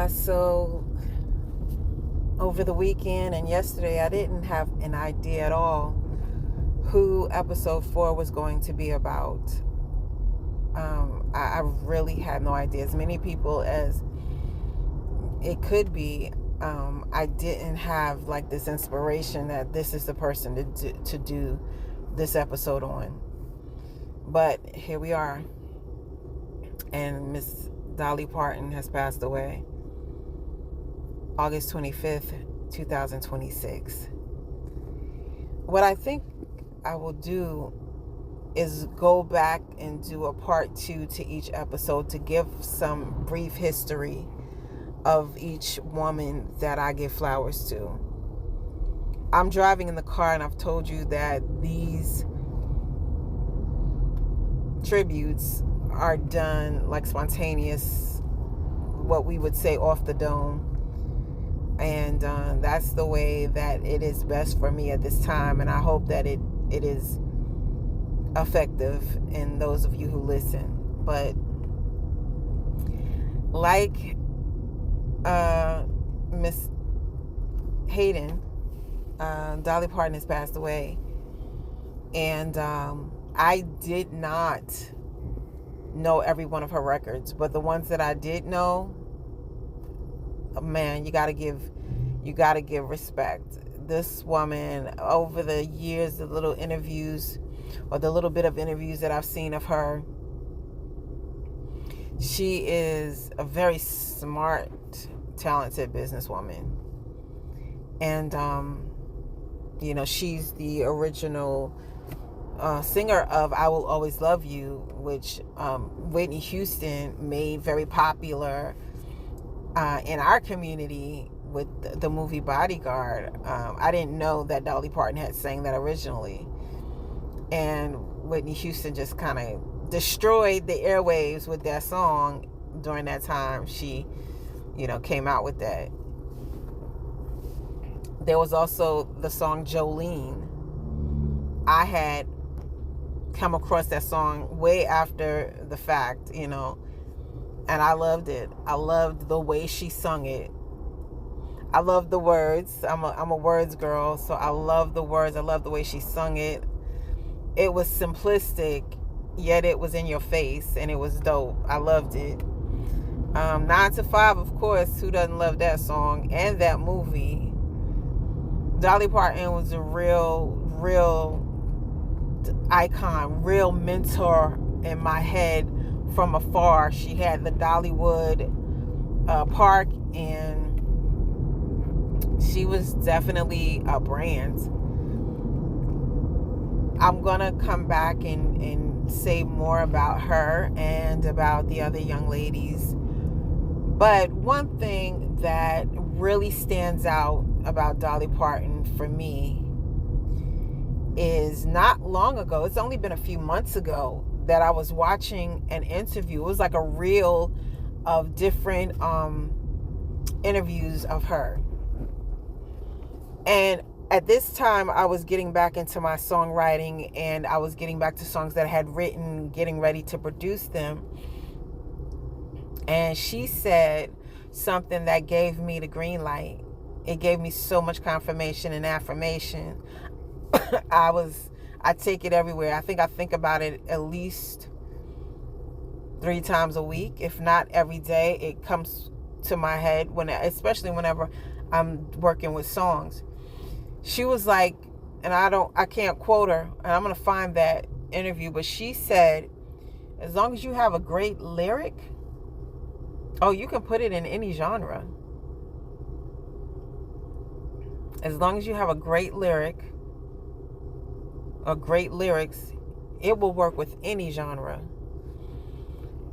So over the weekend and yesterday, I didn't have an idea at all who episode 4 was going to be about. I really had no idea. As many people as it could be, I didn't have like this inspiration that this is the person to do this episode on. But here we are, and Miss Dolly Parton has passed away August 25th, 2026. What I think I will do is go back and do a part 2 to each episode to give some brief history of each woman that I give flowers to. I'm driving in the car and I've told you that these tributes are done like spontaneous, what we would say off the dome. And that's the way that it is best for me at this time. And I hope that it is effective in those of you who listen. But like Miss Hayden, Dolly Parton has passed away. And I did not know every one of her records. But the ones that I did know, man, you gotta give respect. This woman, over the years, the little interviews or the little bit of interviews that I've seen of her, she is a very smart, talented businesswoman. And she's the original singer of I Will Always Love You, which Whitney Houston made very popular in our community with the movie Bodyguard. I didn't know that Dolly Parton had sang that originally. And Whitney Houston just kind of destroyed the airwaves with that song during that time she, came out with that. There was also the song Jolene. I had come across that song way after the fact, and I loved it. I loved the way she sung it. I love the words. I'm a words girl, so I love the words. I love the way she sung it. It was simplistic, yet it was in your face, and it was dope. I loved it. 9 to 5, of course. Who doesn't love that song and that movie? Dolly Parton was a real icon, real mentor in my head from afar. She had the Dollywood Park, and she was definitely a brand. I'm gonna come back and say more about her and about the other young ladies. But one thing that really stands out about Dolly Parton for me is not long ago, it's only been a few months ago, that I was watching an interview. It was like a reel of different interviews of her. And at this time, I was getting back into my songwriting, and I was getting back to songs that I had written, getting ready to produce them. And she said something that gave me the green light. It gave me so much confirmation and affirmation. I take it everywhere. I think about it at least 3 times a week, if not every day. It comes to my head especially whenever I'm working with songs. She was like, and I can't quote her, and I'm going to find that interview, but she said, as long as you have a great lyric, you can put it in any genre. As long as you have a great lyric or great lyrics, it will work with any genre.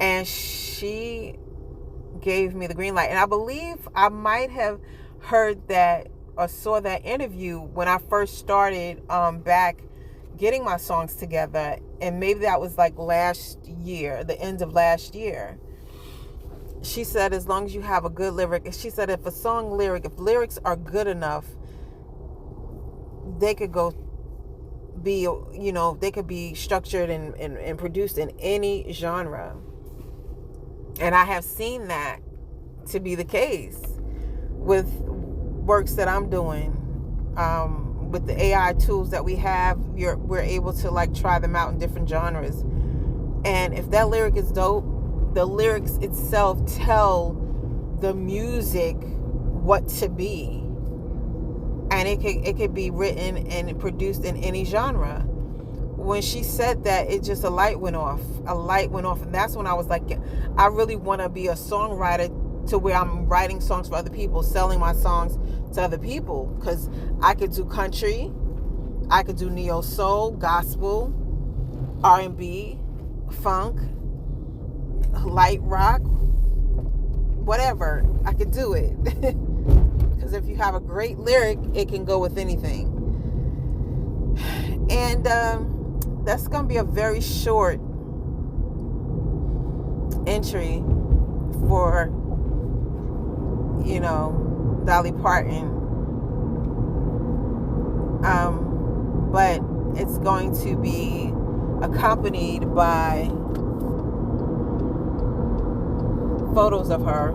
And she gave me the green light. And I believe I might have heard that or saw that interview when I first started back getting my songs together. And maybe that was like last year, the end of last year. She said, as long as you have a good lyric, she said, if lyrics are good enough, they could they could be structured and produced in any genre. And I have seen that to be the case with works that I'm doing. With the AI tools that we have, we're able to like try them out in different genres. And if that lyric is dope, the lyrics itself tell the music what to be. And it could be written and produced in any genre. When she said that, it just a light went off. And that's when I was like, I really want to be a songwriter to where I'm writing songs for other people, selling my songs to other people. Because I could do country, I could do neo soul, gospel, R&B, funk, light rock, whatever. I could do it. Because if you have a great lyric, it can go with anything. And that's going to be a very short entry for, Dolly Parton. But it's going to be accompanied by photos of her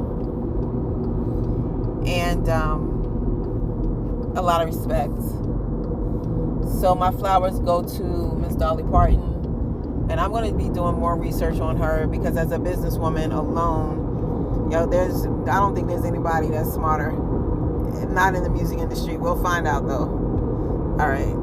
and a lot of respect. So my flowers go to Miss Dolly Parton, and I'm going to be doing more research on her, because as a businesswoman alone, I don't think there's anybody that's smarter, not in the music industry. We'll find out though. All right.